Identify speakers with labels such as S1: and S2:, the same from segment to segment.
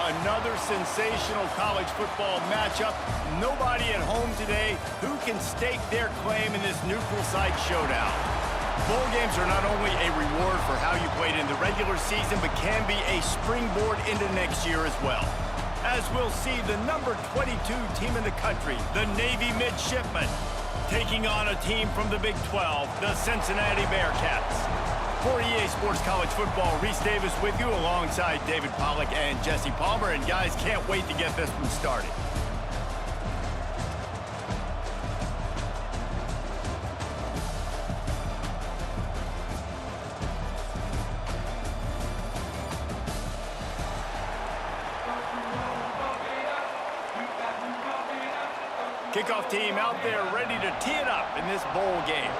S1: another sensational college football matchup. Nobody at home today who can stake their claim in this neutral site showdown. Bowl games are not only a reward for how you played in the regular season, but can be a springboard into next year as well. As we'll see the number 22 team in the country, the Navy Midshipmen, taking on a team from the Big 12, the Cincinnati Bearcats. For EA Sports College Football, Reese Davis with you alongside David Pollack and Jesse Palmer. And guys, can't wait to get this one started. Kickoff team out there ready to tee it up in this bowl game.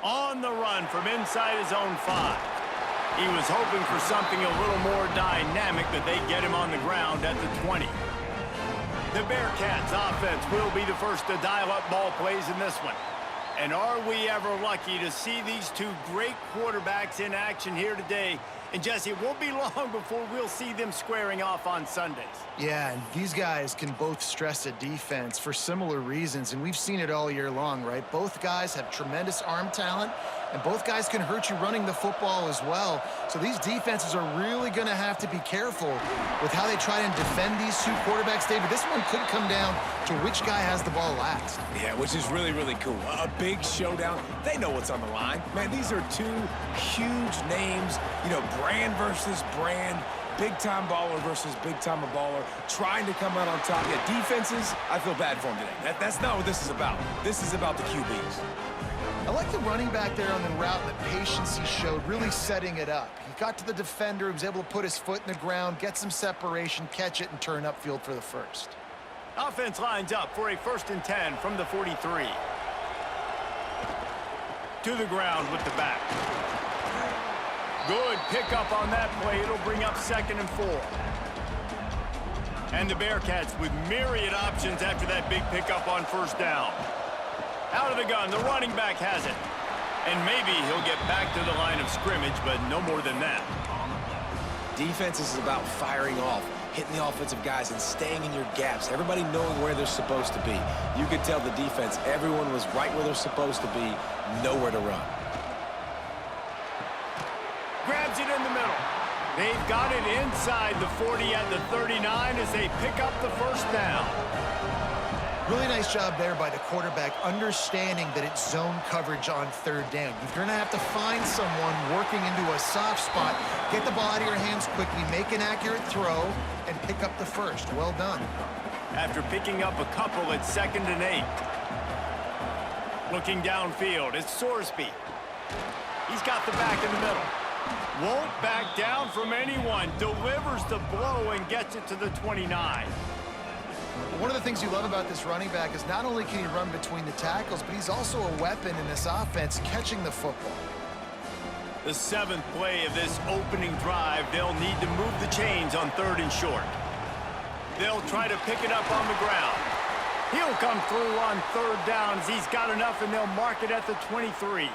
S1: On the run from inside his own 5. He was hoping for something a little more dynamic, but they get him on the ground at the 20. The Bearcats offense will be the first to dial up ball plays in this one. And are we ever lucky to see these two great quarterbacks in action here today? And Jesse, it won't be long before we'll see them squaring off on Sundays.
S2: Yeah, and these guys can both stress a defense for similar reasons, and we've seen it all year long, right? Both guys have tremendous arm talent, and both guys can hurt you running the football as well. So these defenses are really going to have to be careful with how they try and defend these two quarterbacks, David. This one could come down to which guy has the ball last.
S3: Yeah, which is really, really cool. A big showdown. They know what's on the line. Man, these are two huge names, you know, brand versus brand, big-time baller versus big-time baller, trying to come out on top. Yeah, defenses, I feel bad for them today. That's not what this is about. This is about the QBs.
S2: I like the running back there on the route, the patience he showed, really setting it up. He got to the defender, he was able to put his foot in the ground, get some separation, catch it, and turn upfield for the first.
S1: Offense lines up for a 1st and 10 from the 43. To the ground with the back. Good pickup on that play. It'll bring up 2nd and 4. And the Bearcats with myriad options after that big pickup on 1st down. Out of the gun, the running back has it. And maybe he'll get back to the line of scrimmage, but no more than that.
S3: Defense is about firing off, hitting the offensive guys and staying in your gaps. Everybody knowing where they're supposed to be. You could tell the defense, everyone was right where they're supposed to be, nowhere to run.
S1: Grabs it in the middle. They've got it inside the 40 at the 39 as they pick up the 1st down.
S2: Really nice job there by the quarterback, understanding that it's zone coverage on 3rd down. You're going to have to find someone working into a soft spot, get the ball out of your hands quickly, make an accurate throw, and pick up the 1st. Well done.
S1: After picking up a couple at 2nd and 8. Looking downfield, it's Sorsby. He's got the back in the middle. Won't back down from anyone. Delivers the blow and gets it to the 29.
S2: One of the things you love about this running back is not only can he run between the tackles, but he's also a weapon in this offense, catching the football.
S1: The 7th play of this opening drive, they'll need to move the chains on 3rd and short. They'll try to pick it up on the ground. He'll come through on 3rd down as he's got enough, and they'll mark it at the 23.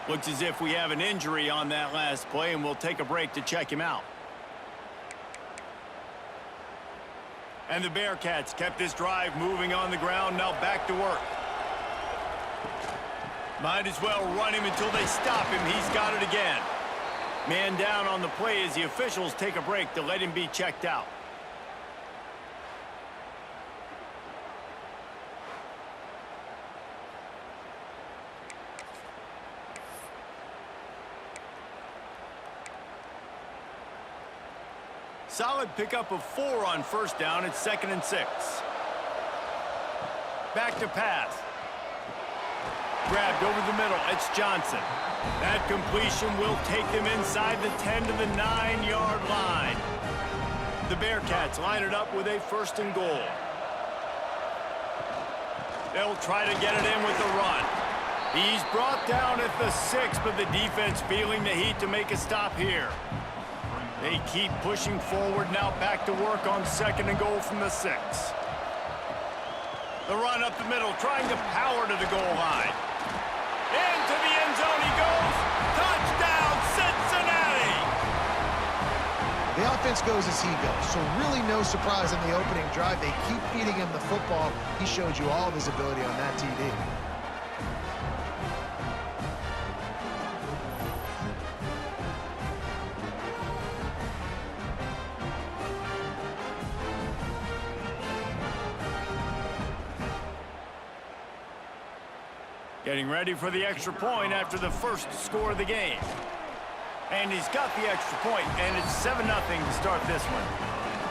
S1: Looks as if we have an injury on that last play, and we'll take a break to check him out. And the Bearcats kept this drive moving on the ground, now back to work. Might as well run him until they stop him. He's got it again. Man down on the play as the officials take a break to let him be checked out. Solid pickup of 4 on 1st down. It's 2nd and 6. Back to pass. Grabbed over the middle. It's Johnson. That completion will take them inside the 10 to the 9-yard line. The Bearcats line it up with a 1st and goal. They'll try to get it in with the run. He's brought down at the 6, but the defense feeling the heat to make a stop here. They keep pushing forward, now back to work on 2nd and goal from the 6. The run up the middle, trying to power to the goal line. Into the end zone he goes. Touchdown, Cincinnati!
S2: defense goes as he goes. So really no surprise in the opening drive. They keep feeding him the football. He showed you all of his ability on that TD.
S1: Getting ready for the extra point after the first score of the game. And he's got the extra point, and it's 7-0 to start this one.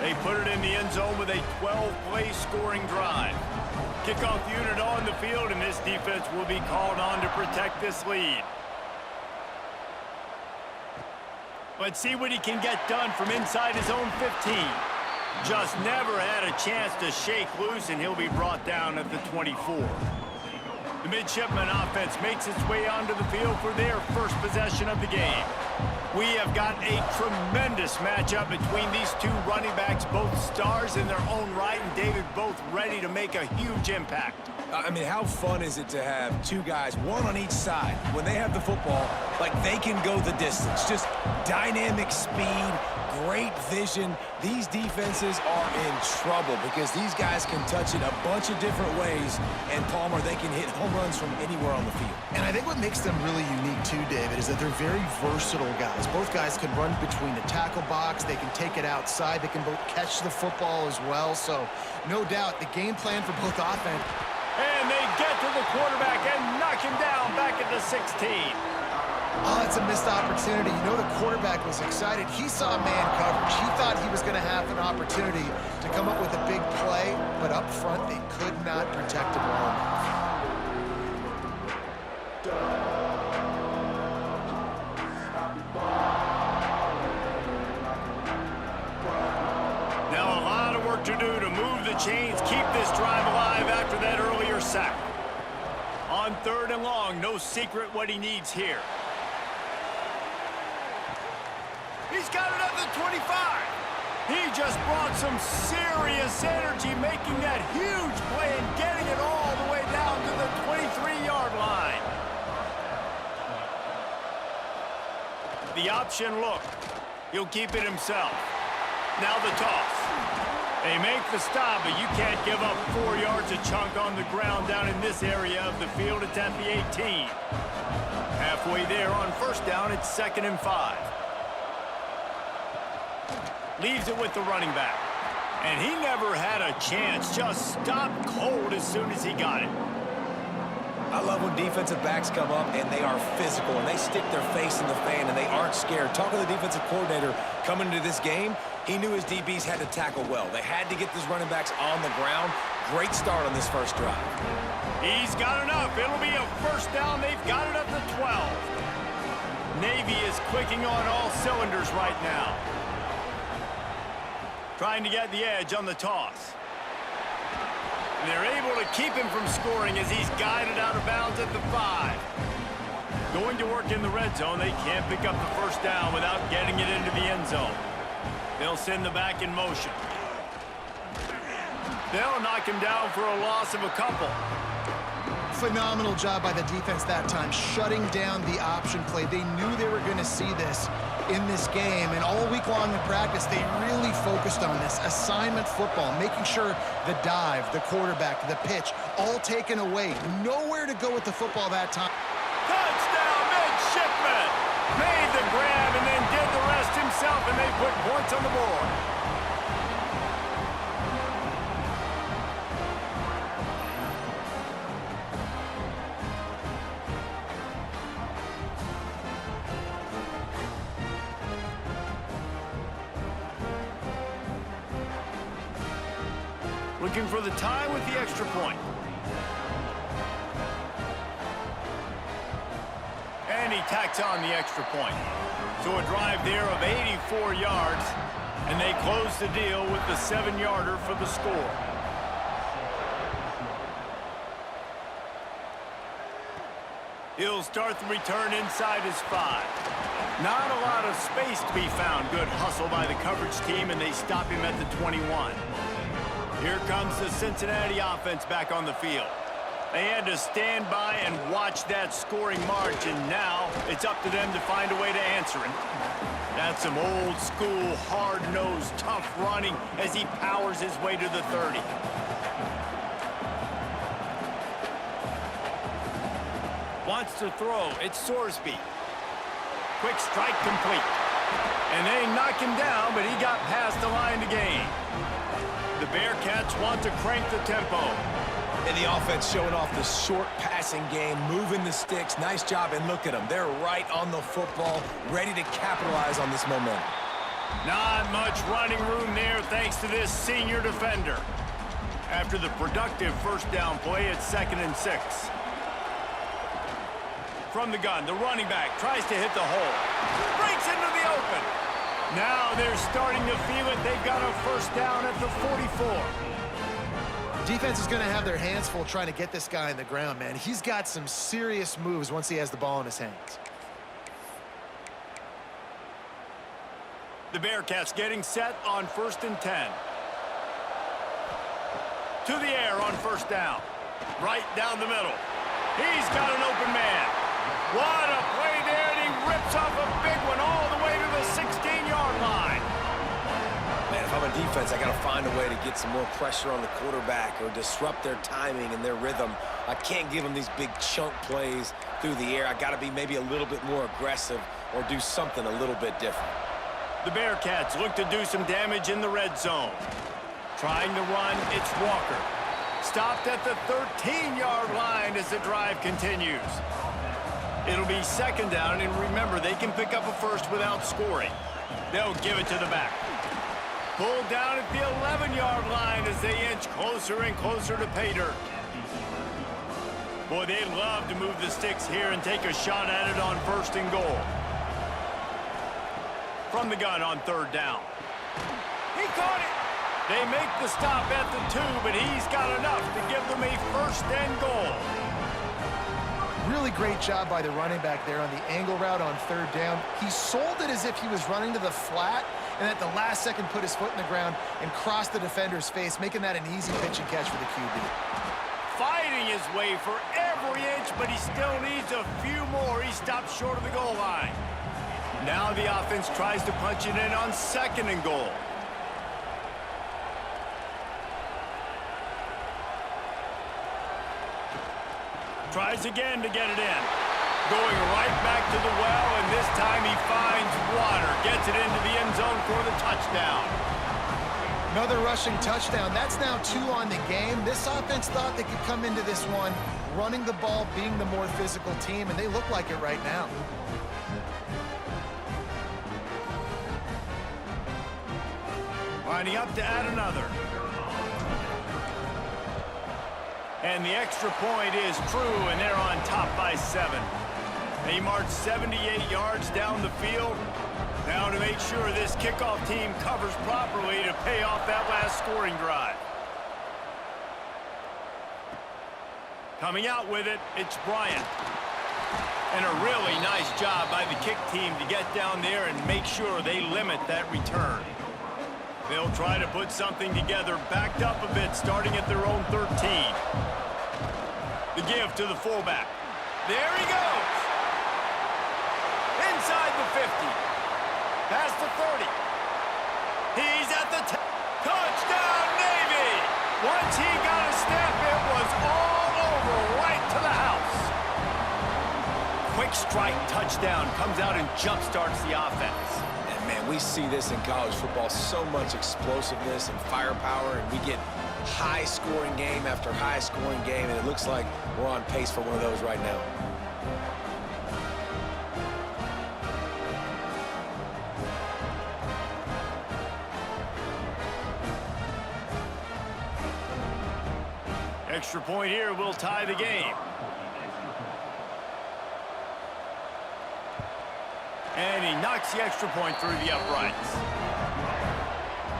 S1: They put it in the end zone with a 12-play scoring drive. Kickoff unit on the field, and this defense will be called on to protect this lead. Let's see what he can get done from inside his own 15. Just never had a chance to shake loose, and he'll be brought down at the 24. The midshipman offense makes its way onto the field for their first possession of the game. We have got a tremendous matchup between these two running backs, both stars in their own right, and David, both ready to make a huge impact.
S3: I mean, how fun is it to have two guys, one on each side, when they have the football, like they can go the distance. Just dynamic speed, great vision. These defenses are in trouble because these guys can touch it a bunch of different ways, and Palmer, they can hit home runs from anywhere on the field.
S2: And I think what makes them really unique too, David, is that they're very versatile guys. Both guys can run between the tackle box. They can take it outside. They can both catch the football as well. So no doubt the game plan for both offense.
S1: And they get to the quarterback and knock him down back at the 16.
S2: Oh, it's a missed opportunity. You know, the quarterback was excited. He saw man coverage. He thought he was going to have an opportunity to come up with a big play, but up front, they could not protect him well enough.
S1: Now a lot of work to do to move the chains, keep this drive alive after that earlier sack. On 3rd and long, no secret what he needs here. He's got it at the 25. He just brought some serious energy, making that huge play and getting it all the way down to the 23-yard line. The option look. He'll keep it himself. Now the toss. They make the stop, but you can't give up 4 yards a chunk on the ground down in this area of the field. It's at the 18. Halfway there on 1st down, it's 2nd and 5. Leaves it with the running back. And he never had a chance. Just stopped cold as soon as he got it.
S3: I love when defensive backs come up and they are physical and they stick their face in the fan and they aren't scared. Talking to the defensive coordinator coming into this game, he knew his DBs had to tackle well. They had to get these running backs on the ground. Great start on this first drive.
S1: He's got enough. It'll be a 1st down. They've got it up to 12. Navy is clicking on all cylinders right now. Trying to get the edge on the toss. And they're able to keep him from scoring as he's guided out of bounds at the 5. Going to work in the red zone. They can't pick up the 1st down without getting it into the end zone. They'll send the back in motion. They'll knock him down for a loss of a couple.
S2: Phenomenal job by the defense that time, shutting down the option play. They knew they were going to see this in this game, and all week long in practice, they really focused on this assignment football, making sure the dive, the quarterback, the pitch, all taken away. Nowhere to go with the football that time.
S1: Touchdown, midshipman! Made the grab and then did the rest himself, and they put points on the board. Looking for the tie with the extra point. And he tacks on the extra point. So a drive there of 84 yards, and they close the deal with the 7-yarder for the score. He'll start the return inside his 5. Not a lot of space to be found. Good hustle by the coverage team, and they stop him at the 21. Here comes the Cincinnati offense back on the field. They had to stand by and watch that scoring march, and now it's up to them to find a way to answer it. That's some old-school, hard-nosed, tough running as he powers his way to the 30. Wants to throw. It's Sorsby. Quick strike complete. And they knock him down, but he got past the line to gain. The Bearcats want to crank the tempo.
S3: And the offense showing off the short passing game, moving the sticks. Nice job, and look at them. They're right on the football, ready to capitalize on this momentum.
S1: Not much running room there thanks to this senior defender. After the productive first down play, it's 2nd and 6. From the gun, the running back tries to hit the hole. Breaks into the open. Now they're starting to feel it. They've got a first down at the 44.
S2: Defense is going to have their hands full trying to get this guy on the ground, man. He's got some serious moves once he has the ball in his hands.
S1: The Bearcats getting set on 1st and 10. To the air on first down. Right down the middle. He's got an open man. What a play there, and he rips off a big one all the way to the 16-yard line.
S3: Man, if I'm a defense, I got to find a way to get some more pressure on the quarterback or disrupt their timing and their rhythm. I can't give them these big chunk plays through the air. I got to be maybe a little bit more aggressive or do something a little bit different.
S1: The Bearcats look to do some damage in the red zone. Trying to run, it's Walker. Stopped at the 13-yard line as the drive continues. It'll be 2nd down, and remember, they can pick up a first without scoring. They'll give it to the back. Pulled down at the 11-yard line as they inch closer and closer to pay dirt. Boy, they'd love to move the sticks here and take a shot at it on 1st and goal. From the gun on 3rd down. He caught it. They make the stop at the 2, but he's got enough to give them a 1st and goal.
S2: Really great job by the running back there on the angle route on 3rd down. He sold it as if he was running to the flat, and at the last second put his foot in the ground and crossed the defender's face, making that an easy pitch and catch for the QB.
S1: Fighting his way for every inch, but he still needs a few more. He stopped short of the goal line. Now the offense tries to punch it in on 2nd and goal. Tries again to get it in. Going right back to the well, and this time he finds water. Gets it into the end zone for the touchdown.
S2: Another rushing touchdown. That's now 2 on the game. This offense thought they could come into this one running the ball, being the more physical team, and they look like it right now.
S1: Lining up to add another. And the extra point is true, and they're on top by 7. They march 78 yards down the field. Now to make sure this kickoff team covers properly to pay off that last scoring drive. Coming out with it, it's Bryant. And a really nice job by the kick team to get down there and make sure they limit that return. They'll try to put something together, backed up a bit, starting at their own 13. The give to the fullback. There he goes. Inside the 50. Past the 30. He's at the 10. Touchdown, Navy! Once he got a step, it was all over, right to the house. Quick strike touchdown comes out and jump-starts the offense.
S3: And, man, we see this in college football, so much explosiveness and firepower, and we get high-scoring game after high-scoring game, and it looks like we're on pace for one of those right now.
S1: Extra point here will tie the game. And he knocks the extra point through the uprights.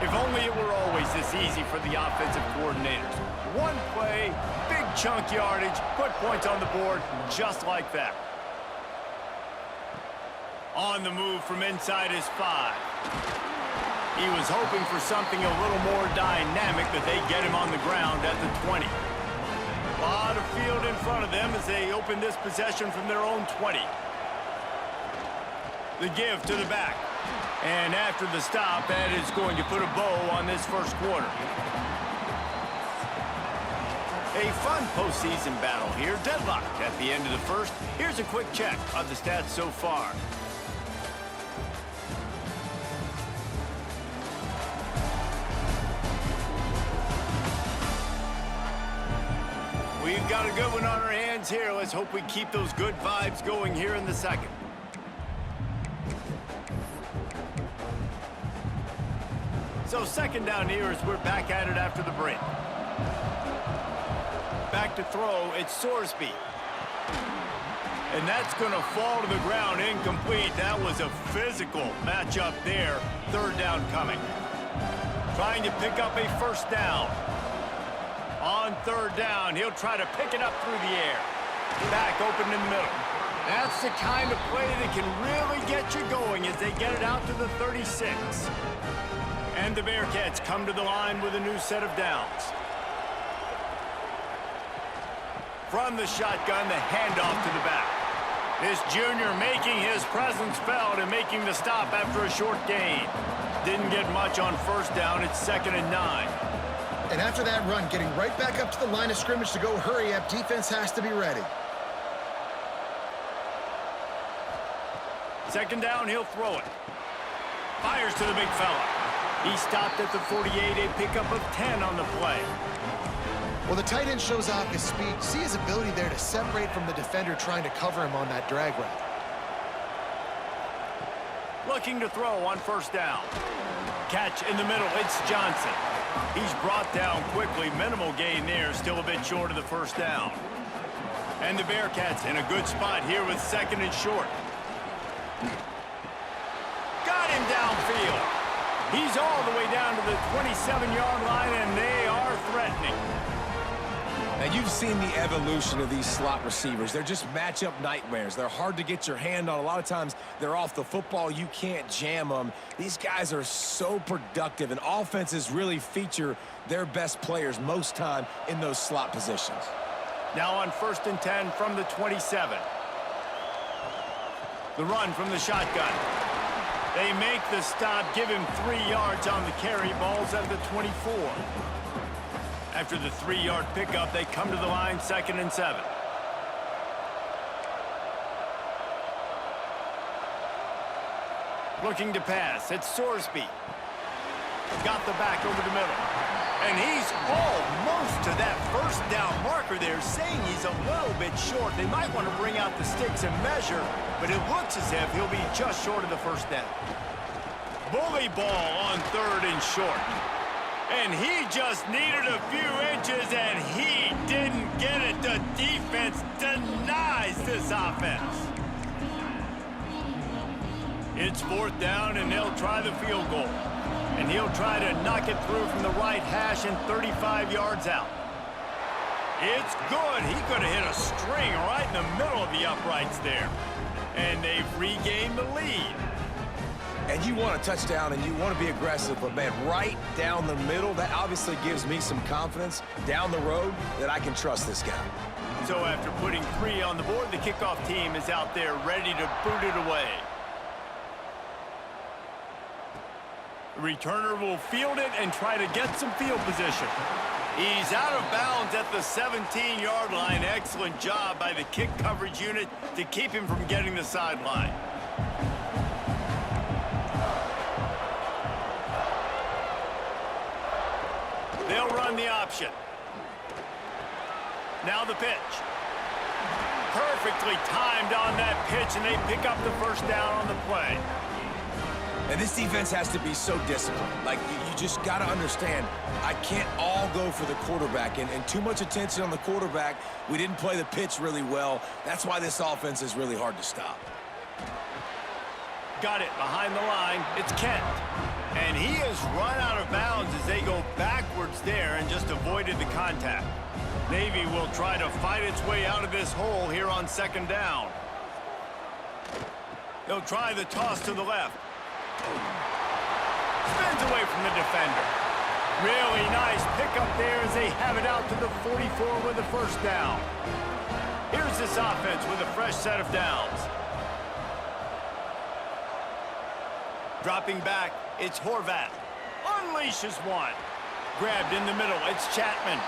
S1: If only it were always this easy for the offensive coordinators. One play, big chunk yardage, put points on the board just like that. On the move from inside his 5. He was hoping for something a little more dynamic, but they get him on the ground at the 20. lot of field in front of them as they open this possession from their own 20. The give to the back. And after the stop, that is going to put a bow on this first quarter. A fun postseason battle here, deadlocked at the end of the first. Here's a quick check of the stats so far. We've got a good one on our hands here. Let's hope we keep those good vibes going here in the second. So second down here as we're back at it after the break. Back to throw, it's Sorsby. And that's going to fall to the ground, incomplete. That was a physical matchup there. Third down coming. Trying to pick up a first down. On third down, he'll try to pick it up through the air. Back open in the middle. That's the kind of play that can really get you going as they get it out to the 36. And the Bearcats come to the line with a new set of downs. From the shotgun, the handoff to the back. This junior making his presence felt and making the stop after a short gain. Didn't get much on first down. It's 2nd and 9.
S2: And after that run, getting right back up to the line of scrimmage to go hurry up, defense has to be ready.
S1: Second down, he'll throw it. Fires to the big fella. He stopped at the 48, a pickup of 10 on the play.
S2: Well, the tight end shows off his speed. See his ability there to separate from the defender trying to cover him on that drag route.
S1: Looking to throw on first down. Catch in the middle, it's Johnson. He's brought down quickly. Minimal gain there, still a bit short of the first down. And the Bearcats in a good spot here with 2nd and short. Got him downfield. He's all the way down to the 27-yard line, and they are threatening.
S3: And you've seen the evolution of these slot receivers. They're just matchup nightmares. They're hard to get your hand on. A lot of times they're off the football. You can't jam them. These guys are so productive, and offenses really feature their best players most time in those slot positions.
S1: Now on 1st and 10 from the 27. The run from the shotgun. They make the stop, give him 3 yards on the carry. Ball's at the 24. After the 3-yard pickup, they come to the line 2nd and 7. Looking to pass, it's Sorsby. Got the back over the middle. And he's almost to that first down marker there, saying he's a little bit short. They might want to bring out the sticks and measure, but it looks as if he'll be just short of the first down. Bully ball on 3rd and short. And he just needed a few inches, and he didn't get it. The defense denies this offense. It's 4th down, and they'll try the field goal. And he'll try to knock it through from the right hash and 35 yards out. It's good. He could have hit a string right in the middle of the uprights there. And they've regained the lead.
S3: And you want a touchdown and you want to be aggressive, but man, right down the middle, that obviously gives me some confidence down the road that I can trust this guy.
S1: So after putting 3 on the board, the kickoff team is out there ready to boot it away. The returner will field it and try to get some field position. He's out of bounds at the 17-yard line. Excellent job by the kick coverage unit to keep him from getting the sideline. They'll run the option. Now the pitch. Perfectly timed on that pitch, and they pick up the first down on the play.
S3: And this defense has to be so disciplined. Like, you just got to understand, I can't all go for the quarterback. And too much attention on the quarterback. We didn't play the pitch really well. That's why this offense is really hard to stop.
S1: Got it behind the line. It's Kent. And he has run out of bounds as they go backwards there and just avoided the contact. Navy will try to fight its way out of this hole here on 2nd down. They'll try the toss to the left. Spins away from the defender. Really nice pickup there as they have it out to the 44 with a first down. Here's this offense with a fresh set of downs. Dropping back, it's Horvath. Unleashes one. Grabbed in the middle, it's Chapman.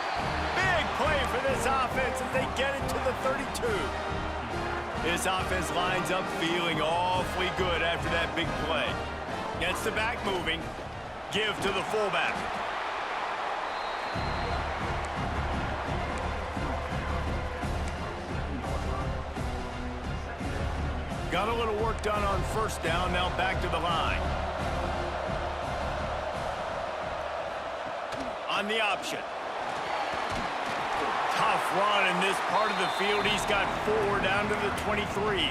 S1: Big play for this offense as they get it to the 32. This offense lines up feeling awfully good after that big play. Gets the back moving. Give to the fullback. Got a little work done on first down, now back to the line. On the option. Tough run in this part of the field. He's got 4 down to the 23.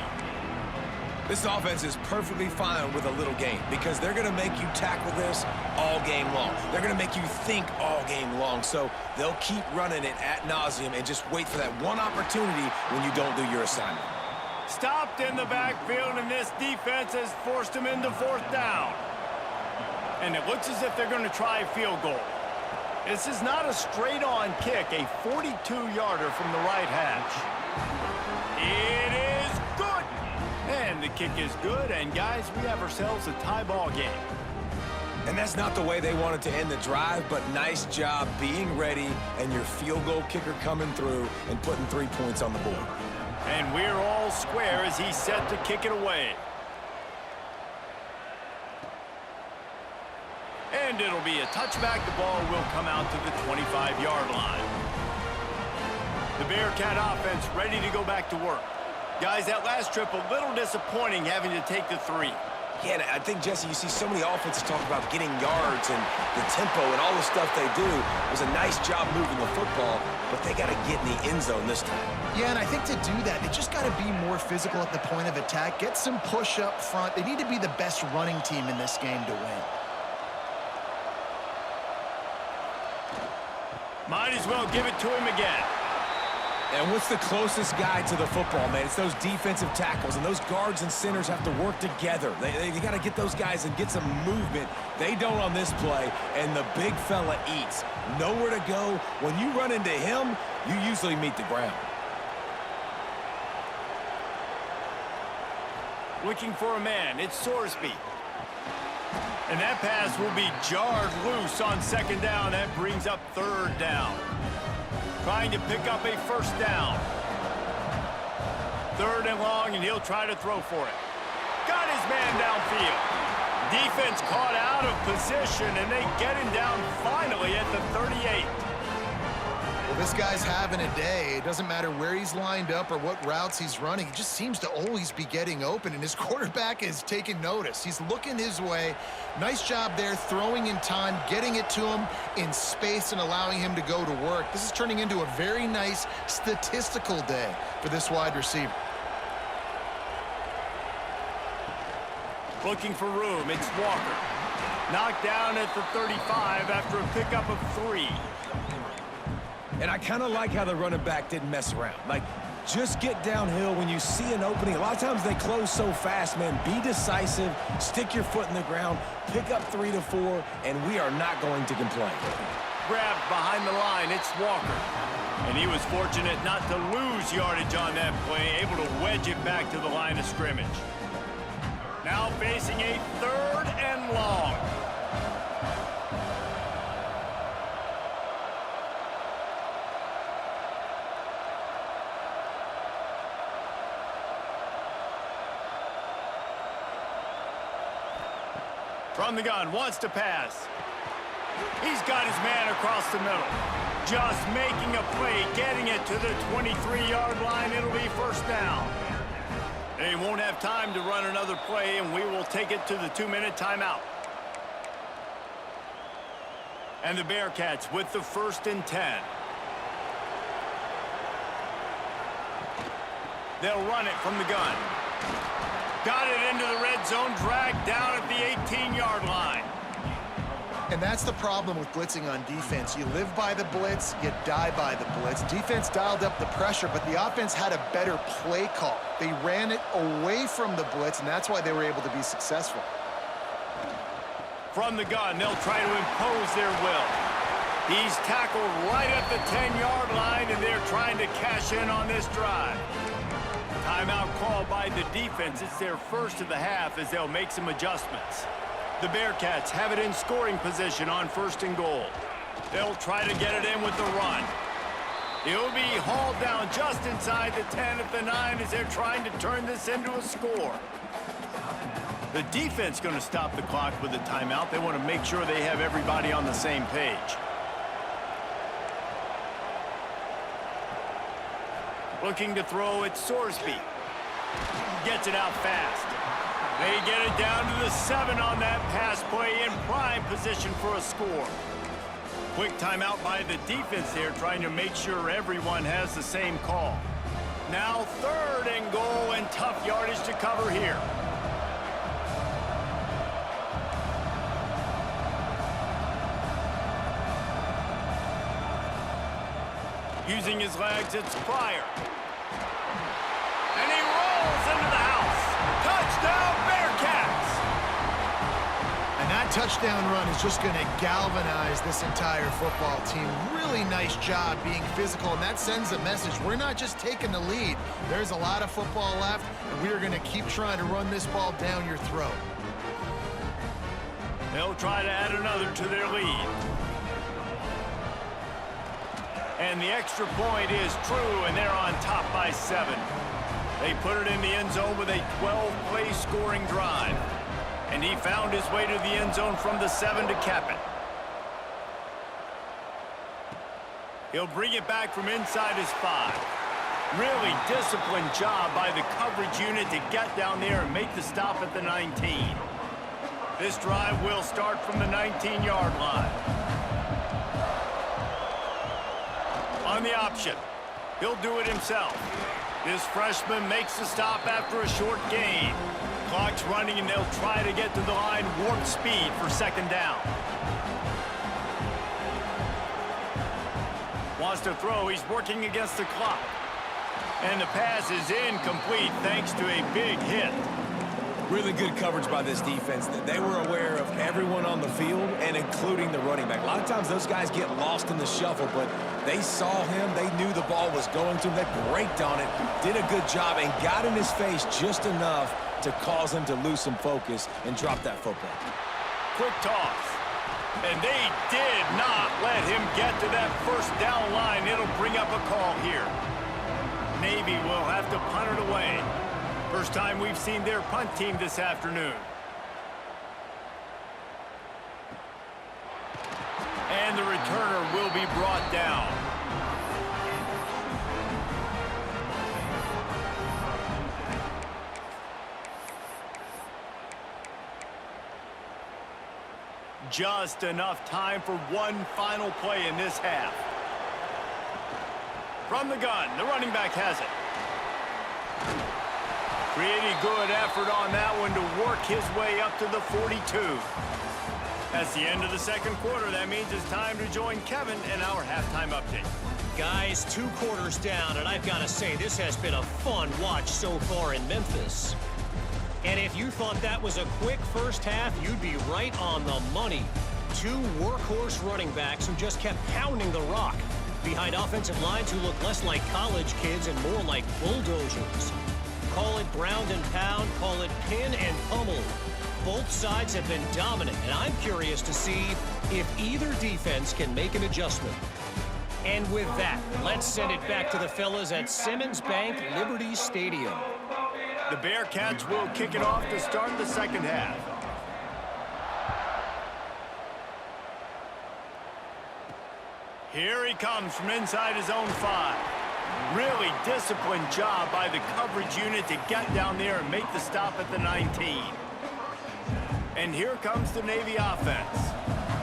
S3: This offense is perfectly fine with a little game because they're going to make you tackle this all game long. They're going to make you think all game long. So they'll keep running it ad nauseum and just wait for that one opportunity when you don't do your assignment.
S1: Stopped in the backfield, and this defense has forced him into fourth down. And it looks as if they're going to try a field goal. This is not a straight-on kick, a 42-yarder from the right hash. It is good. And the kick is good, and guys, we have ourselves a tie ball game.
S3: And that's not the way they wanted to end the drive, but nice job being ready and your field goal kicker coming through and putting 3 points on the board.
S1: And we're all square as he's set to kick it away. And it'll be a touchback. The ball will come out to the 25-yard line. The Bearcat offense ready to go back to work. Guys, that last trip a little disappointing having to take the 3.
S3: Yeah, and I think, Jesse, you see so many offenses talk about getting yards and the tempo and all the stuff they do. It was a nice job moving the football, but they got to get in the end zone this time.
S2: Yeah, and I think to do that, they just got to be more physical at the point of attack, get some push up front. They need to be the best running team in this game to win.
S1: Might as well give it to him again.
S3: And what's the closest guy to the football, man? It's those defensive tackles, and those guards and centers have to work together. They got to get those guys and get some movement. They don't on this play, and the big fella eats. Nowhere to go. When you run into him, you usually meet the ground.
S1: Looking for a man, it's Sorsby. And that pass will be jarred loose on second down. That brings up third down. Trying to pick up a first down. 3rd and long, and he'll try to throw for it. Got his man downfield. Defense caught out of position, and they get him down finally at the 38.
S2: Well, this guy's having a day. It doesn't matter where he's lined up or what routes he's running. He just seems to always be getting open, and his quarterback is taking notice. He's looking his way. Nice job there, throwing in time, getting it to him in space and allowing him to go to work. This is turning into a very nice statistical day for this wide receiver.
S1: Looking for room, it's Walker. Knocked down at the 35 after a pickup of 3.
S3: And I kind of like how the running back didn't mess around. Like, just get downhill when you see an opening. A lot of times they close so fast, man. Be decisive, stick your foot in the ground, pick up 3 to 4, and we are not going to complain.
S1: Grabbed behind the line, it's Walker. And he was fortunate not to lose yardage on that play, able to wedge it back to the line of scrimmage. Now facing a 3rd and long. From the gun, wants to pass. He's got his man across the middle. Just making a play, getting it to the 23-yard line. It'll be first down. They won't have time to run another play, and we will take it to the 2-minute timeout. And the Bearcats with the 1st and 10. They'll run it from the gun. Got it into the red zone, dragged down at the 18-yard line.
S2: And that's the problem with blitzing on defense. You live by the blitz, you die by the blitz. Defense dialed up the pressure, but the offense had a better play call. They ran it away from the blitz, and that's why they were able to be successful.
S1: From the gun, they'll try to impose their will. He's tackled right at the 10-yard line, and they're trying to cash in on this drive. Timeout called by the defense. It's their first of the half as they'll make some adjustments. The Bearcats have it in scoring position on 1st and goal. They'll try to get it in with the run. He'll be hauled down just inside the 10 at the 9 as they're trying to turn this into a score. The defense going to stop the clock with a timeout. They want to make sure they have everybody on the same page. Looking to throw it, Sorsby. Gets it out fast. They get it down to the 7 on that pass play in prime position for a score. Quick timeout by the defense here, trying to make sure everyone has the same call. Now 3rd and goal and tough yardage to cover here. Using his legs, it's Pryor. And he rolls into the house. Touchdown, Bearcats!
S2: And that touchdown run is just going to galvanize this entire football team. Really nice job being physical, and that sends a message. We're not just taking the lead. There's a lot of football left, and we are going to keep trying to run this ball down your throat.
S1: They'll try to add another to their lead. And the extra point is true, and they're on top by 7. They put it in the end zone with a 12-play scoring drive. And he found his way to the end zone from the 7 to cap it. He'll bring it back from inside his 5. Really disciplined job by the coverage unit to get down there and make the stop at the 19. This drive will start from the 19-yard line. On the option, he'll do it himself. This freshman makes the stop after a short gain. Clock's running, and they'll try to get to the line warp speed for 2nd down. Wants to throw. He's working against the clock. And the pass is incomplete thanks to a big hit.
S3: Really good coverage by this defense. They were aware of everyone on the field, and including the running back. A lot of times those guys get lost in the shuffle, but they saw him. They knew the ball was going to him. They braked on it, did a good job, and got in his face just enough to cause him to lose some focus and drop that football.
S1: Quick toss. And they did not let him get to that 1st down line. It'll bring up a call here. Navy will have to punt it away. First time we've seen their punt team this afternoon. And the returner will be brought down. Just enough time for one final play in this half. From the gun, the running back has it. Pretty good effort on that one to work his way up to the 42. That's the end of the 2nd quarter. That means it's time to join Kevin in our halftime update.
S4: Guys, 2 quarters down, and I've got to say, this has been a fun watch so far in Memphis. And if you thought that was a quick first half, you'd be right on the money. 2 workhorse running backs who just kept pounding the rock behind offensive lines who look less like college kids and more like bulldozers. Call it ground and pound, call it pin and pummel. Both sides have been dominant, and I'm curious to see if either defense can make an adjustment. And with that, let's send it back to the fellas at Simmons Bank Liberty Stadium.
S1: The Bearcats will kick it off to start the 2nd half. Here he comes from inside his own 5. Really disciplined job by the coverage unit to get down there and make the stop at the 19. And here comes the Navy offense.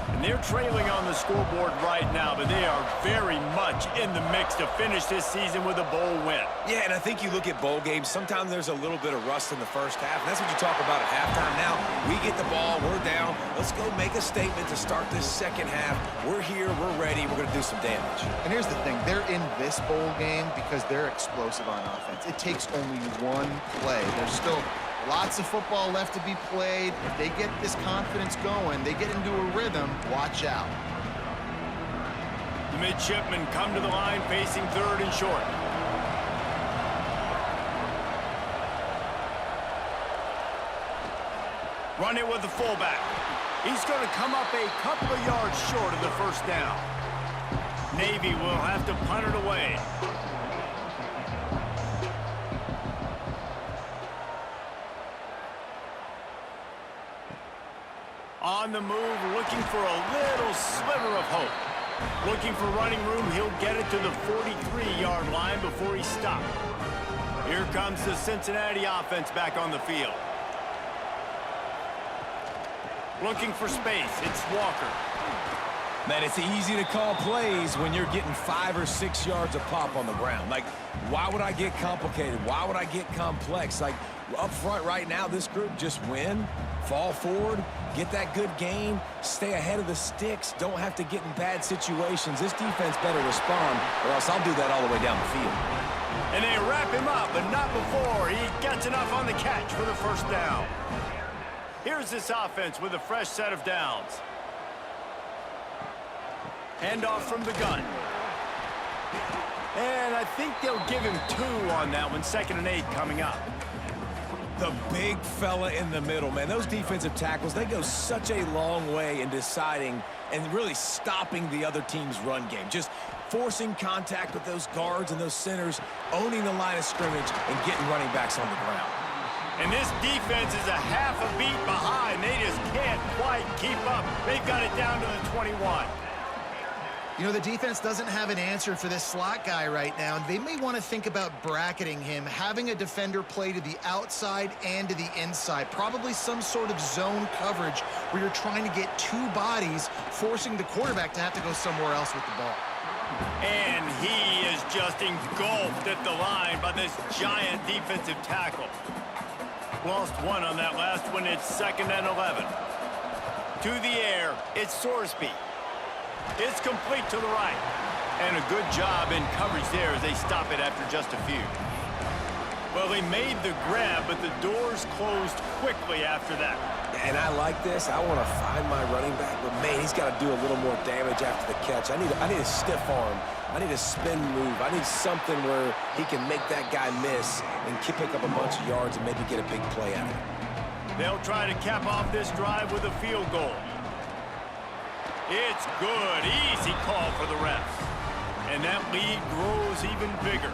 S1: And they're trailing on the scoreboard right now, but they are very much in the mix to finish this season with a bowl win.
S3: Yeah, and I think you look at bowl games, sometimes there's a little bit of rust in the first half, and that's what you talk about at halftime. Now, we get the ball, we're down. Let's go make a statement to start this 2nd half. We're here, we're ready, we're going to do some damage.
S2: And here's the thing, they're in this bowl game because they're explosive on offense. It takes only one play. There's still lots of football left to be played. If they get this confidence going, they get into a rhythm, watch out.
S1: The midshipmen come to the line facing third and short. Run it with the fullback. He's going to come up a couple of yards short of the first down. Navy will have to punt it away. On the move, looking for a little sliver of hope. Looking for running room, he'll get it to the 43-yard line before he's stopped. Here comes the Cincinnati offense back on the field. Looking for space, it's Walker.
S3: Man, it's easy to call plays when you're getting 5 or 6 yards of pop on the ground. Like, why would I get complicated? Why would I get complex? Like, up front right now, this group just win, fall forward, get that good gain, stay ahead of the sticks, don't have to get in bad situations. This defense better respond, or else I'll do that all the way down the field.
S1: And they wrap him up, but not before he gets enough on the catch for the first down. Here's this offense with a fresh set of downs. Handoff from the gun. And I think they'll give him 2 on that one. 2nd and 8 coming up.
S3: The big fella in the middle, man. Those defensive tackles, they go such a long way in deciding and really stopping the other team's run game. Just forcing contact with those guards and those centers, owning the line of scrimmage, and getting running backs on the ground.
S1: And this defense is a half a beat behind. They just can't quite keep up. They've got it down to the 21.
S2: You know, the defense doesn't have an answer for this slot guy right now. They may want to think about bracketing him, having a defender play to the outside and to the inside. Probably some sort of zone coverage where you're trying to get 2 bodies, forcing the quarterback to have to go somewhere else with the ball.
S1: And he is just engulfed at the line by this giant defensive tackle. Lost 1 on that last one. It's 2nd and 11. To the air, it's Sorsby. It's complete to the right. And a good job in coverage there as they stop it after just a few. Well, they made the grab, but the doors closed quickly after that.
S3: And I like this. I want to find my running back, but man, he's got to do a little more damage after the catch. I need a stiff arm. I need a spin move. I need something where he can make that guy miss and pick up a bunch of yards and maybe get a big play out of it.
S1: They'll try to cap off this drive with a field goal. It's good. Easy call for the refs. And that lead grows even bigger.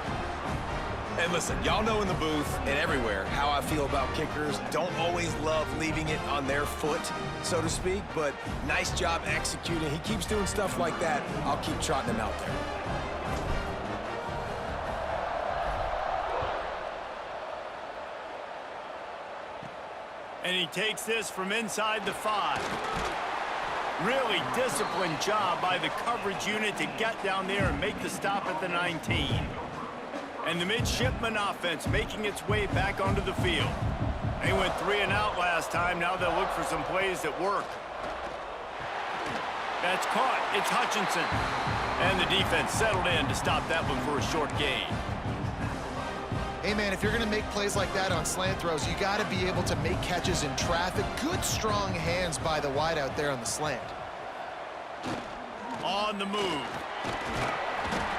S3: And listen, y'all know in the booth and everywhere how I feel about kickers. Don't always love leaving it on their foot, so to speak, but nice job executing. He keeps doing stuff like that. I'll keep trotting him out there.
S1: And he takes this from inside the 5. Really disciplined job by the coverage unit to get down there and make the stop at the 19. And the midshipman offense making its way back onto the field. They went 3 and out last time. Now they'll look for some plays that work. That's caught. It's Hutchinson. And the defense settled in to stop that one for a short gain.
S2: Hey, man, if you're going to make plays like that on slant throws, you got to be able to make catches in traffic. Good, strong hands by the wideout there on the slant.
S1: On the move.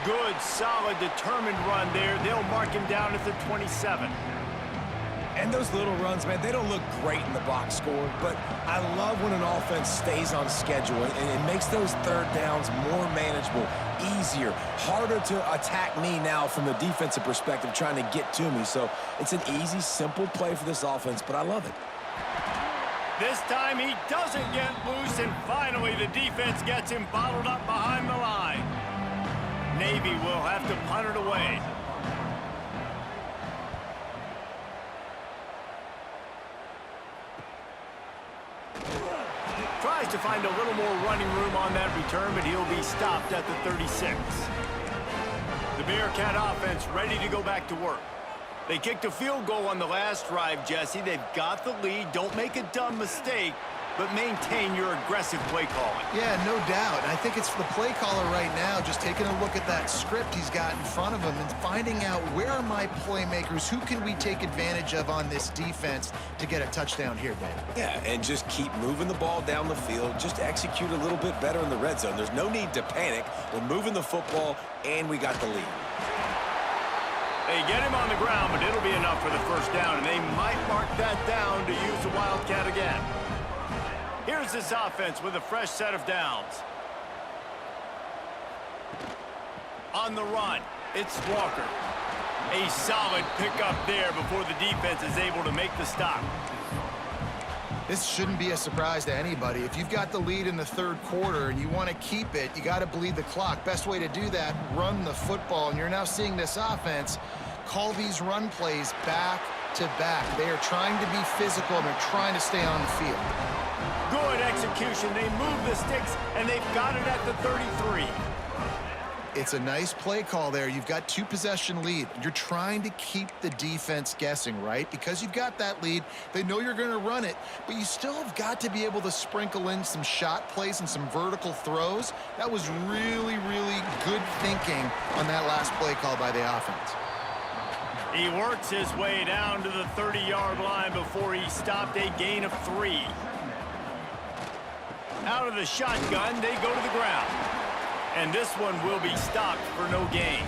S1: Good, solid, determined run there. They'll mark him down at the 27.
S3: And those little runs, man, they don't look great in the box score, but I love when an offense stays on schedule, and it makes those 3rd downs more manageable, easier, harder to attack me now from the defensive perspective trying to get to me. So it's an easy, simple play for this offense, but I love it.
S1: This time he doesn't get loose, and finally the defense gets him bottled up behind the line. Navy will have to punt it away. Tries to find a little more running room on that return, but he'll be stopped at the 36. The Bearcat offense ready to go back to work. They kicked a field goal on the last drive, Jesse. They've got the lead. Don't make a dumb mistake. but maintain your aggressive play calling.
S2: Yeah, no doubt. And I think it's the play caller right now just taking a look at that script he's got in front of him and finding out where are my playmakers, who can we take advantage of on this defense to get a touchdown here, Dave.
S3: Yeah, and just keep moving the ball down the field. Just execute a little bit better in the red zone. There's no need to panic. We're moving the football, and we got the lead.
S1: They get him on the ground, but it'll be enough for the first down, and they might mark that down to use the Wildcat again. Here's this offense with a fresh set of downs. On the run, it's Walker. A solid pickup there before the defense is able to make the stop.
S2: This shouldn't be a surprise to anybody. If you've got the lead in the third quarter and you want to keep it, you got to bleed the clock. Best way to do that, run the football. And you're now seeing this offense call these run plays back to back. They are trying to be physical and they're trying to stay on the field.
S1: Good execution. They move the sticks, and they've got it at the 33.
S2: It's a nice play call there. You've got 2-possession lead. You're trying to keep the defense guessing, right? Because you've got that lead, they know you're going to run it, but you still have got to be able to sprinkle in some shot plays and some vertical throws. That was really, really good thinking on that last play call by the offense.
S1: He works his way down to the 30-yard line before he stopped a gain of 3. Out of the shotgun, they go to the ground. And this one will be stopped for no gain.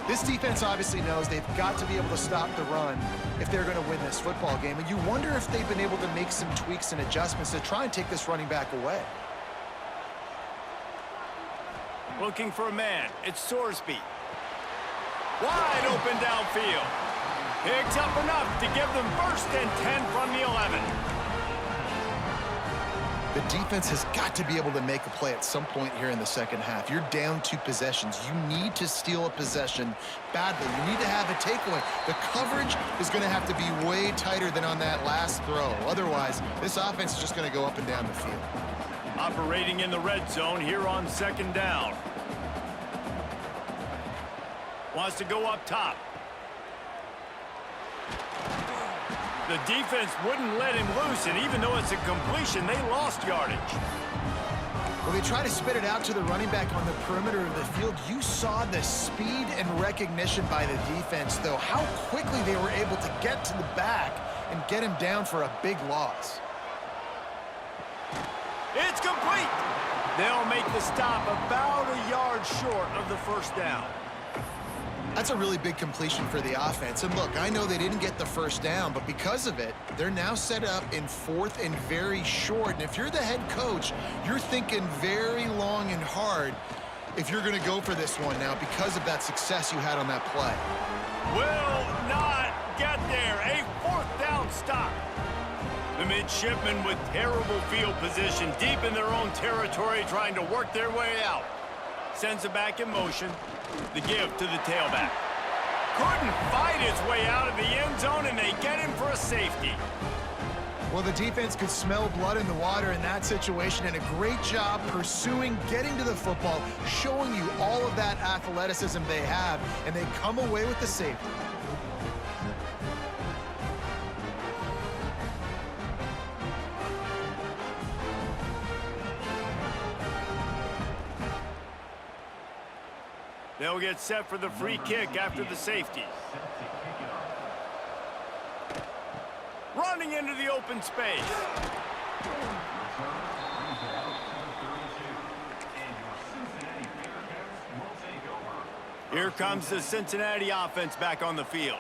S2: This defense obviously knows they've got to be able to stop the run if they're going to win this football game. And you wonder if they've been able to make some tweaks and adjustments to try and take this running back away.
S1: Looking for a man. It's Sorsby. Wide open downfield. Picks up enough to give them first and 10 from the 11.
S2: The defense has got to be able to make a play at some point here in the second half. You're down 2 possessions. You need to steal a possession badly. You need to have a takeaway. The coverage is going to have to be way tighter than on that last throw. Otherwise, this offense is just going to go up and down the field.
S1: Operating in the red zone here on second down. Wants to go up top. The defense wouldn't let him loose, and even though it's a completion, they lost yardage.
S2: Well, they try to spit it out to the running back on the perimeter of the field. You saw the speed and recognition by the defense, though, how quickly they were able to get to the back and get him down for a big loss.
S1: It's complete. They'll make the stop about a yard short of the first down.
S2: That's a really big completion for the offense. And look, I know they didn't get the first down, but because of it, they're now set up in 4th and very short. And if you're the head coach, you're thinking very long and hard if you're going to go for this one now because of that success you had on that play.
S1: Will not get there. A 4th down stop. The midshipmen with terrible field position deep in their own territory trying to work their way out. Sends it back in motion. The give to the tailback. Couldn't fight his way out of the end zone, and they get him for a safety.
S2: Well, the defense could smell blood in the water in that situation, and a great job pursuing, getting to the football, showing you all of that athleticism they have, and they come away with the safety.
S1: They'll get set for the free kick after the safety. Running into the open space. Here comes the Cincinnati offense back on the field.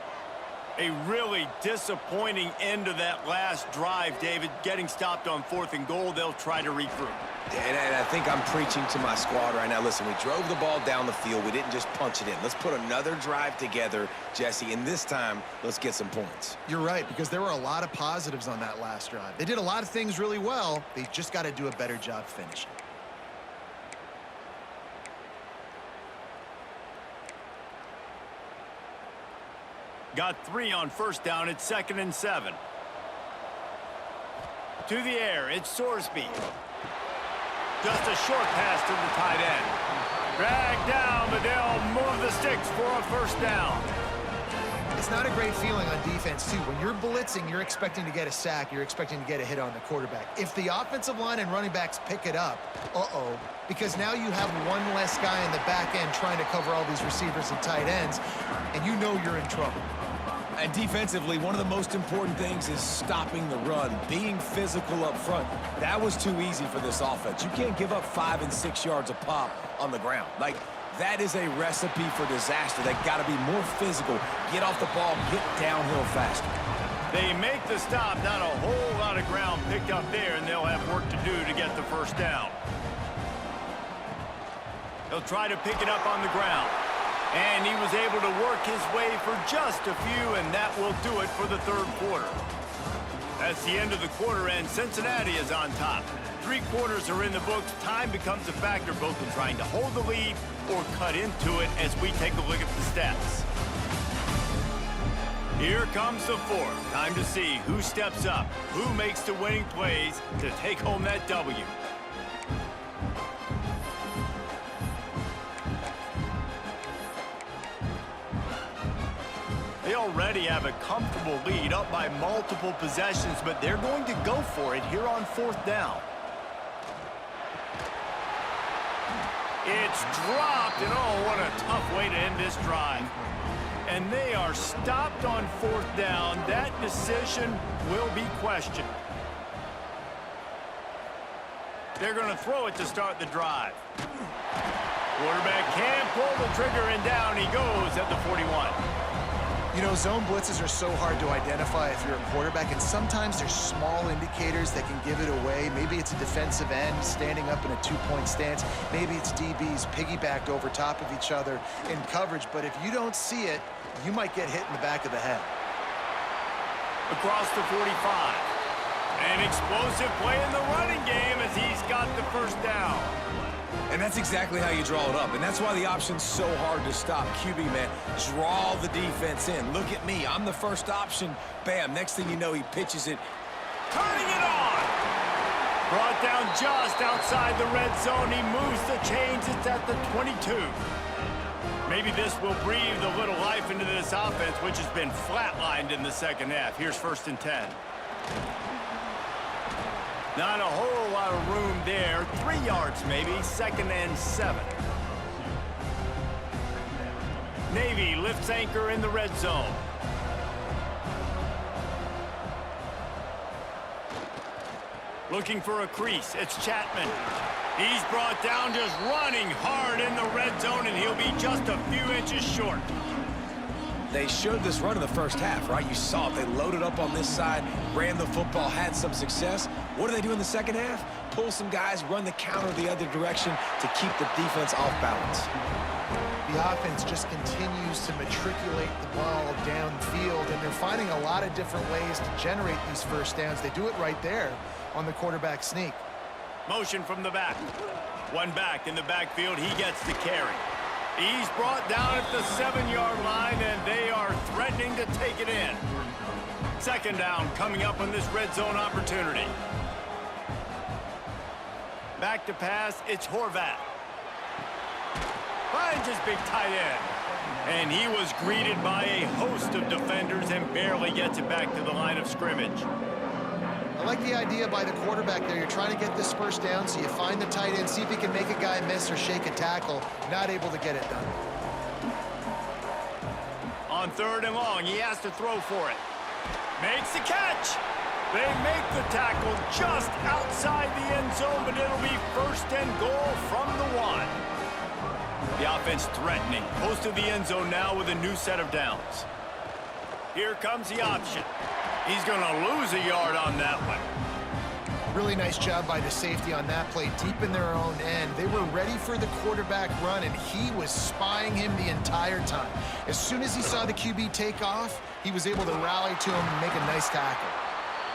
S1: A really disappointing end to that last drive, David. Getting stopped on 4th and goal, they'll try to regroup.
S3: And I think I'm preaching to my squad right now. Listen, we drove the ball down the field. We didn't just punch it in. Let's put another drive together, Jesse, and this time, let's get some points.
S2: You're right, because there were a lot of positives on that last drive. They did a lot of things really well. They just got to do a better job finishing.
S1: Got 3 on first down. It's 2nd and 7. To the air, it's Sorsby. Just a short pass to the tight end. Dragged down, but they'll move the sticks for a first down.
S2: It it's not a great feeling on defense, too. When you're blitzing, you're expecting to get a sack. You're expecting to get a hit on the quarterback. If the offensive line and running backs pick it up, because now you have one less guy in the back end trying to cover all these receivers and tight ends, and you know you're in trouble.
S3: And defensively, one of the most important things is stopping the run, being physical up front. That was too easy for this offense. You can't give up 5 and 6 yards a pop on the ground. Like, that is a recipe for disaster. They got to be more physical, get off the ball, get downhill faster.
S1: They make the stop, not a whole lot of ground picked up there, and they'll have work to do to get the first down. They'll try to pick it up on the ground. And he was able to work his way for just a few, and that will do it for the third quarter. That's the end of the quarter, and Cincinnati is on top. 3 quarters are in the books. Time becomes a factor both in trying to hold the lead or cut into it as we take a look at the stats. Here comes the fourth. Time to see who steps up, who makes the winning plays to take home that W. They already have a comfortable lead up by multiple possessions, but they're going to go for it here on 4th down. It's dropped, and oh, what a tough way to end this drive. And they are stopped on 4th down. That decision will be questioned. They're going to throw it to start the drive. Quarterback can't pull the trigger, and down he goes at the 41.
S2: You know, zone blitzes are so hard to identify if you're a quarterback, and sometimes there's small indicators that can give it away. Maybe it's a defensive end standing up in a 2-point stance. Maybe it's DBs piggybacked over top of each other in coverage. But if you don't see it, you might get hit in the back of the head.
S1: Across the 45. An explosive play in the running game as he's got the first down.
S3: And that's exactly how you draw it up. And that's why the option's so hard to stop. QB, man, draw the defense in. Look at me. I'm the first option. Bam. Next thing you know, he pitches it.
S1: Turning it on. Brought down just outside the red zone. He moves the chains. It's at the 22. Maybe this will breathe a little life into this offense, which has been flatlined in the second half. Here's 1st and 10. Not a whole lot of room there. 3 yards maybe. 2nd and 7. Navy lifts anchor in the red zone. Looking for a crease. It's Chapman. He's brought down just running hard in the red zone, and he'll be just a few inches short.
S3: They showed this run in the first half, right? You saw it. They loaded up on this side, ran the football, had some success. What do they do in the second half? Pull some guys, run the counter the other direction to keep the defense off balance.
S2: The offense just continues to matriculate the ball downfield, and they're finding a lot of different ways to generate these first downs. They do it right there on the quarterback sneak.
S1: Motion from the back. One back in the backfield. He gets the carry. He's brought down at the 7-yard line, and they are threatening to take it in. 2nd down coming up on this red zone opportunity. Back to pass, it's Horvath. Finds his big tight end. And he was greeted by a host of defenders and barely gets it back to the line of scrimmage.
S2: I like the idea by the quarterback there. You're trying to get this first down, so you find the tight end, see if he can make a guy miss or shake a tackle. Not able to get it done.
S1: On 3rd and long, he has to throw for it. Makes the catch. They make the tackle just outside the end zone, but it'll be 1st and goal from the 1. The offense threatening. Close to the end zone now with a new set of downs. Here comes the option. He's going to lose a yard on that one.
S2: Really nice job by the safety on that play, deep in their own end. They were ready for the quarterback run, and he was spying him the entire time. As soon as he saw the QB take off, he was able to rally to him and make a nice tackle.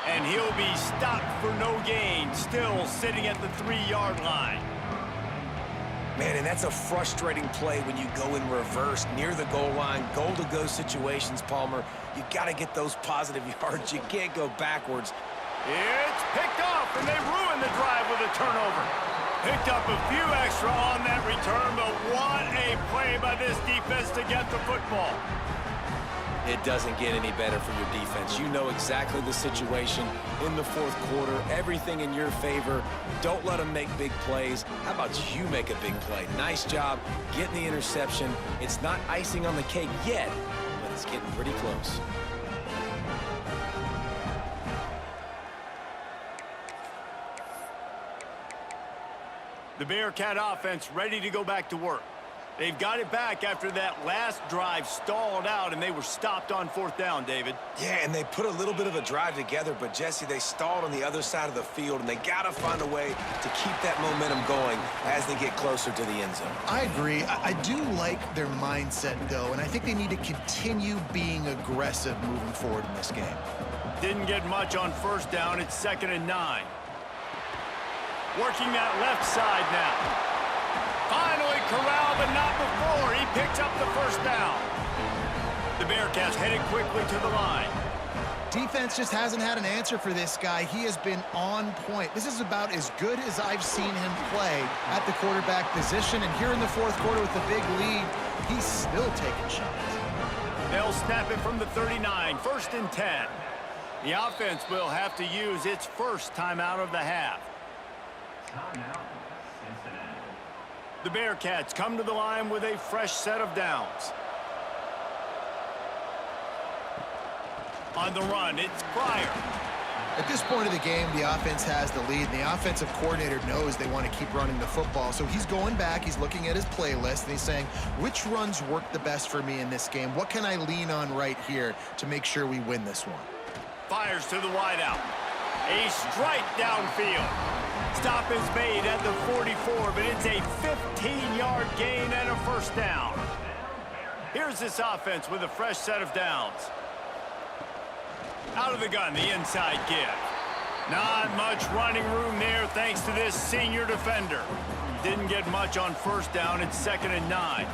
S1: And he'll be stopped for no gain, still sitting at the 3-yard line.
S3: Man, and that's a frustrating play when you go in reverse near the goal line, goal-to-go situations, Palmer. You got to get those positive yards. You can't go backwards.
S1: It's picked off, and they ruin the drive with a turnover. Picked up a few extra on that return, but what a play by this defense to get the football.
S3: It doesn't get any better for your defense. You know exactly the situation in the fourth quarter, everything in your favor. Don't let them make big plays. How about you make a big play? Nice job getting the interception. It's not icing on the cake yet, but it's getting pretty close.
S1: The Bearcat offense ready to go back to work. They've got it back after that last drive stalled out, and they were stopped on fourth down, David.
S3: Yeah, and they put a little bit of a drive together, but, Jesse, they stalled on the other side of the field, and they got to find a way to keep that momentum going as they get closer to the end zone.
S2: I agree. I do like their mindset, though, and I think they need to continue being aggressive moving forward in this game.
S1: Didn't get much on first down. It's 2nd and 9. Working that left side now. Finally corralled, but not before. He picks up the first down. The Bearcats headed quickly to the line.
S2: Defense just hasn't had an answer for this guy. He has been on point. This is about as good as I've seen him play at the quarterback position. And here in the fourth quarter with the big lead, he's still taking shots.
S1: They'll snap it from the 39, 1st and 10. The offense will have to use its first timeout of the half.
S5: Timeout, Cincinnati.
S1: The Bearcats come to the line with a fresh set of downs. On the run, it's Pryor.
S2: At this point of the game, the offense has the lead, and the offensive coordinator knows they want to keep running the football. So he's going back, he's looking at his playlist, and he's saying, which runs work the best for me in this game? What can I lean on right here to make sure we win this one?
S1: Fires to the wideout. A strike downfield. Stop is made at the 44, but it's a 15-yard gain and a first down. Here's this offense with a fresh set of downs. Out of the gun, the inside give. Not much running room there thanks to this senior defender. Didn't get much on first down. It's 2nd and 9.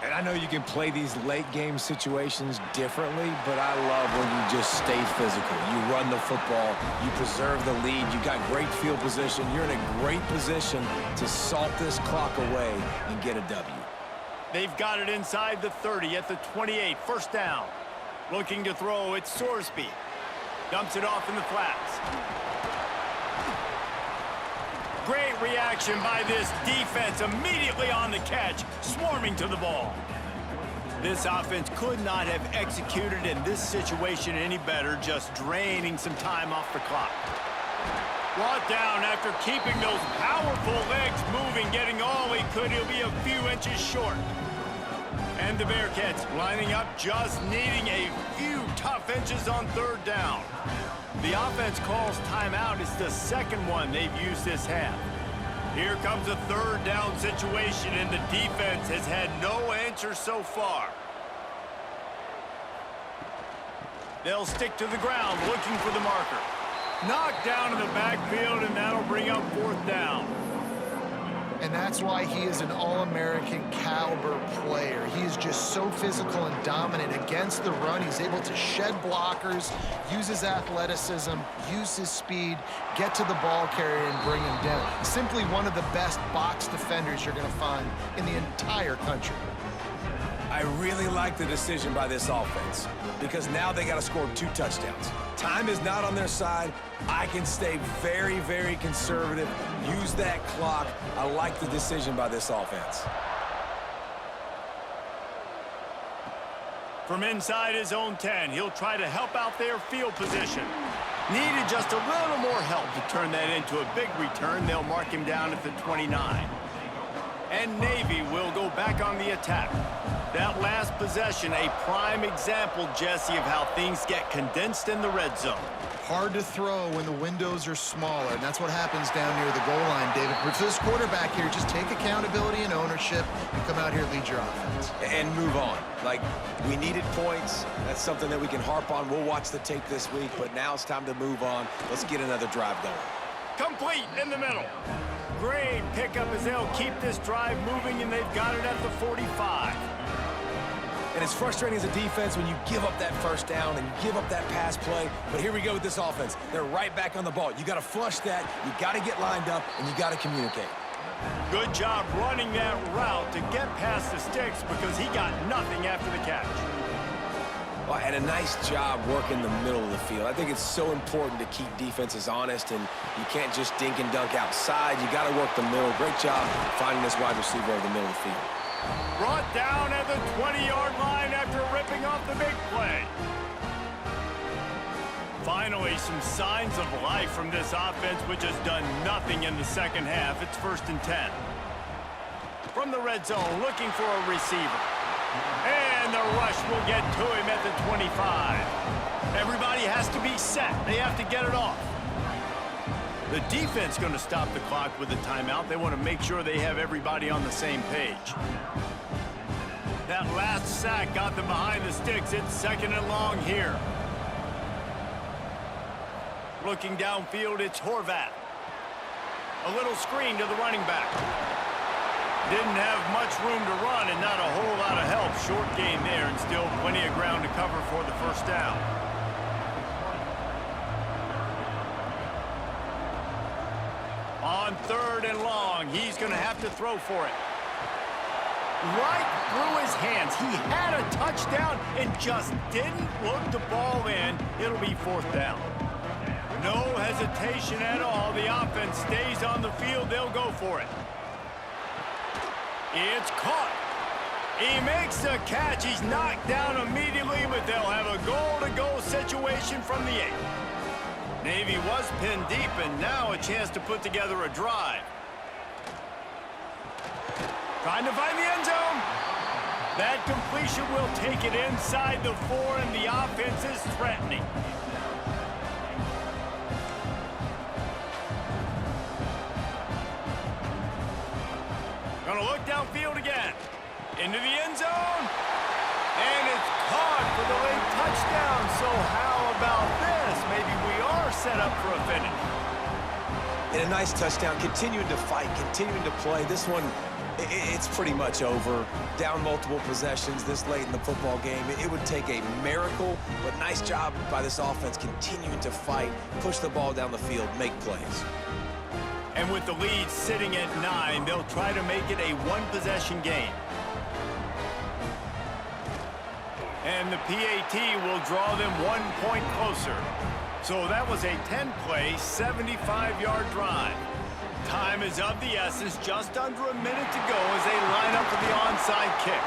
S3: And I know you can play these late-game situations differently, but I love when you just stay physical. You run the football, you preserve the lead, you got great field position, you're in a great position to salt this clock away and get a W.
S1: They've got it inside the 30 at the 28, first down. Looking to throw, it's Sorsby. Dumps it off in the flats. Great reaction by this defense, immediately on the catch, swarming to the ball. This offense could not have executed in this situation any better, just draining some time off the clock. Brought down after keeping those powerful legs moving, getting all he could. He'll be a few inches short. And the Bearcats lining up, just needing a few tough inches on third down. The offense calls timeout. It's the second one they've used this half. Here comes a third down situation, and the defense has had no answer so far. They'll stick to the ground, looking for the marker. Knocked down in the backfield, and that'll bring up fourth down.
S2: And that's why he is an All-American caliber player. He is just so physical and dominant against the run. He's able to shed blockers, use his athleticism, use his speed, get to the ball carrier and bring him down. Simply one of the best box defenders you're going to find in the entire country.
S3: I really like the decision by this offense because now they got to score 2 touchdowns. Time is not on their side. I can stay very, very conservative, use that clock. I like the decision by this offense.
S1: From inside his own 10, he'll try to help out their field position. Needed just a little more help to turn that into a big return. They'll mark him down at the 29. And Navy will go back on the attack. That last possession, a prime example, Jesse, of how things get condensed in the red zone.
S2: Hard to throw when the windows are smaller, and that's what happens down near the goal line, David. But for this quarterback here, just take accountability and ownership and come out here and lead your offense.
S3: And move on. Like, we needed points. That's something that we can harp on. We'll watch the tape this week, but now it's time to move on. Let's get another drive going.
S1: Complete in the middle. Great pickup as they'll keep this drive moving, and they've got it at the 45.
S3: And it's frustrating as a defense when you give up that first down and you give up that pass play. But here we go with this offense. They're right back on the ball. You got to flush that. You got to get lined up, and you got to communicate.
S1: Good job running that route to get past the sticks because he got nothing after the catch.
S3: Well, and a nice job working the middle of the field. I think it's so important to keep defenses honest, and you can't just dink and dunk outside. You got to work the middle. Great job finding this wide receiver over the middle of the field.
S1: Brought down at the 20-yard line after ripping off the big play. Finally, some signs of life from this offense, which has done nothing in the second half. It's 1st and 10. From the red zone, looking for a receiver. And the rush will get to him at the 25. Everybody has to be set. They have to get it off. The defense going to stop the clock with a timeout. They want to make sure they have everybody on the same page. That last sack got them behind the sticks. It's 2nd and long here. Looking downfield, it's Horvath. A little screen to the running back. Didn't have much room to run and not a whole lot of help. Short gain there and still plenty of ground to cover for the 1st down. On 3rd and long, he's going to have to throw for it. Right through his hands. He had a touchdown and just didn't look the ball in. It'll be 4th down. No hesitation at all. The offense stays on the field. They'll go for it. It's caught. He makes the catch. He's knocked down immediately, but they'll have a goal-to-go situation from the 8. Navy was pinned deep, and now a chance to put together a drive. Trying to find the end zone. That completion will take it inside the 4, and the offense is threatening. Gonna look downfield again. Into the end zone. And it's caught for the late touchdown. So how about this? Maybe we are set up for a finish.
S3: And a nice touchdown. Continuing to fight, continuing to play. This one, it's pretty much over. Down multiple possessions this late in the football game. It would take a miracle, but nice job by this offense continuing to fight, push the ball down the field, make plays.
S1: And with the lead sitting at 9, they'll try to make it a one-possession game. And the PAT will draw them 1 point closer. So that was a 10-play, 75-yard drive. Time is of the essence, just under a minute to go as they line up for the onside kick.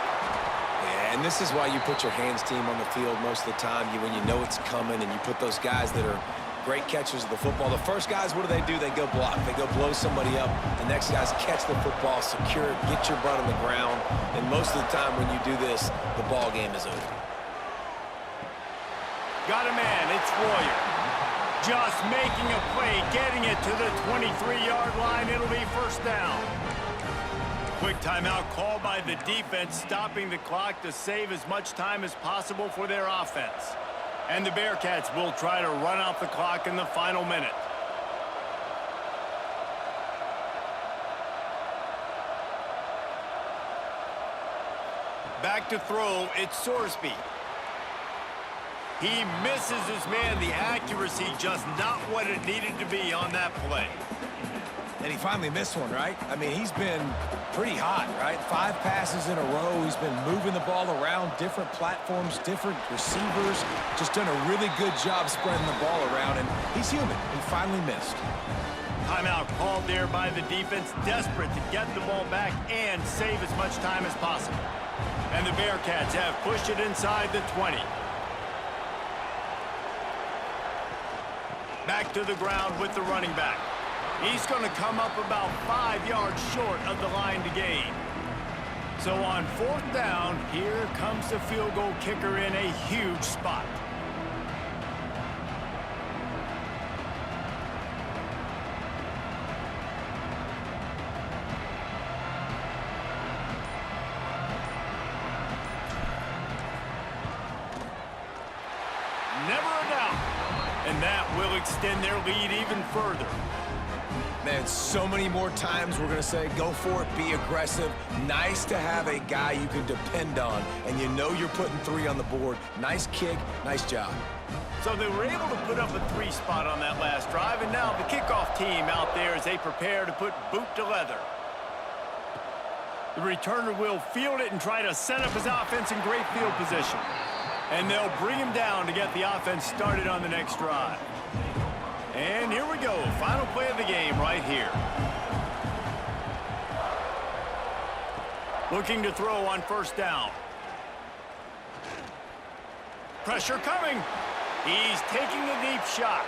S3: Yeah, and this is why you put your hands team on the field most of the time, when you know it's coming, and you put those guys that are great catchers of the football. The first guys, what do? They go block. They go blow somebody up. The next guys catch the football, secure it, get your butt on the ground. And most of the time when you do this, the ball game is over.
S1: Got a man. It's Royer. Just making a play, getting it to the 23-yard line. It'll be 1st down. Quick timeout called by the defense, stopping the clock to save as much time as possible for their offense. And the Bearcats will try to run out the clock in the final minute. Back to throw, it's Sorsby. He misses his man. The accuracy just not what it needed to be on that play.
S3: And he finally missed one, right? I mean, he's been pretty hot, right? 5 passes in a row. He's been moving the ball around, different platforms, different receivers. Just done a really good job spreading the ball around, and he's human. He finally missed.
S1: Timeout called there by the defense, desperate to get the ball back and save as much time as possible. And the Bearcats have pushed it inside the 20. Back to the ground with the running back. He's going to come up about 5 yards short of the line to gain. So on 4th down, here comes the field goal kicker in a huge spot. Never a doubt. And that will extend their lead even further.
S3: Man, so many more times we're going to say, go for it, be aggressive. Nice to have a guy you can depend on, and you know you're putting 3 on the board. Nice kick, nice job.
S1: So they were able to put up a 3 spot on that last drive, and now the kickoff team out there as they prepare to put boot to leather. The returner will field it and try to set up his offense in great field position. And they'll bring him down to get the offense started on the next drive. And here we go. Final play of the game right here. Looking to throw on first down. Pressure coming. He's taking the deep shot.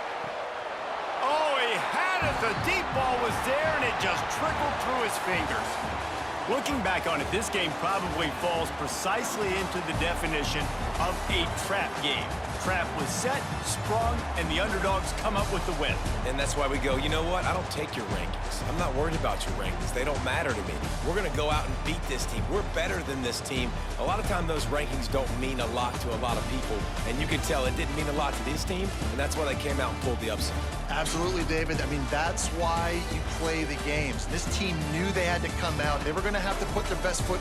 S1: Oh, he had it. The deep ball was there, and it just trickled through his fingers. Looking back on it, this game probably falls precisely into the definition of a trap game. Trap was set, sprung, and the underdogs come up with the win.
S3: And that's why we go, you know what? I don't take your rankings. I'm not worried about your rankings. They don't matter to me. We're going to go out and beat this team. We're better than this team. A lot of time those rankings don't mean a lot to a lot of people, and you can tell it didn't mean a lot to this team, and that's why they came out and pulled the upset.
S2: Absolutely, David. I mean, that's why you play the games. This team knew they had to come out. They were going to have to put their best foot